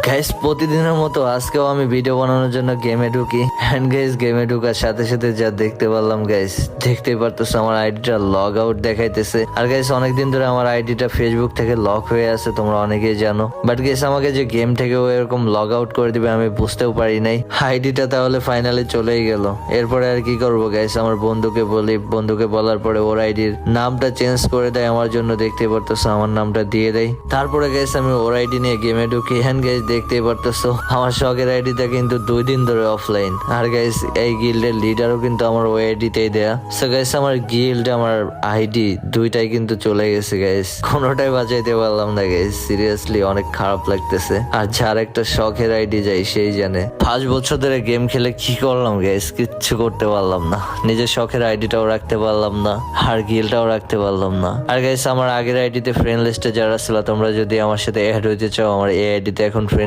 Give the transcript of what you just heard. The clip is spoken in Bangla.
গাইস প্রতিদিনের মতো আজকেও আমি ভিডিও বানানোর জন্য গেমে ঢুকি। এন্ড গাইস গেমে ঢুকার সাথে সাথে যা দেখতে পারলাম গাইস, দেখতেই পারতেছো আমার আইডিটা লগ আউট দেখাইতেছে। আর গাইস অনেকদিন ধরে আমার আইডিটা ফেসবুক থেকে লক হয়ে আছে, তোমরা অনেকেই জানো। বাট গাইস আমাকে যে গেম থেকে এরকম লগ আউট করে দিবে আমি বুঝতেও পারি নাই। আইডিটা তাহলে ফাইনালি চলেই গেল। এরপরে আর কি করবো গাইস, আমার বন্ধুকে বলি, বন্ধুকে বলার পরে ওর আইডির নামটা চেঞ্জ করে দেয় আমার জন্য। দেখতেই পারতেছো আমার নামটা দিয়ে দেয়। তারপরে গাইস আমি ওর আইডি নিয়ে গেমে ঢুকি। হ্যান্ড গাইস দেখতেই পারতেছো আমার শখের আইডিটা কিন্তু 2 দিন ধরে অফলাইন। আর গাইস এই গিল্ডের লিডারও কিন্তু আমার ওই আইডিতেই দেয়া। সো গাইস আমার গিল্ড আমার আইডি দুইটাই কিন্তু চলে গেছে গাইস, কোনোটাই বাঁচাইতে পারলাম না গাইস। সিরিয়াসলি অনেক খারাপ লাগতেছে। আর যার একটা শখের আইডি যাই সেই জানে। 5 বছর ধরে গেম খেলে কি করলাম গাইস, কিচ্ছু করতে পারলাম না। নিজের শখের আইডিটাও রাখতে পারলাম না, আর গিল্ডটাও রাখতে পারলাম না। আর গাইস আমার আগের আইডিতে ফ্রেন্ড লিস্টে যারা ছিল, তোমরা যদি আমার সাথে অ্যাড হইতে চাও আমার এই আইডিতে এখন ফ্রেন্ড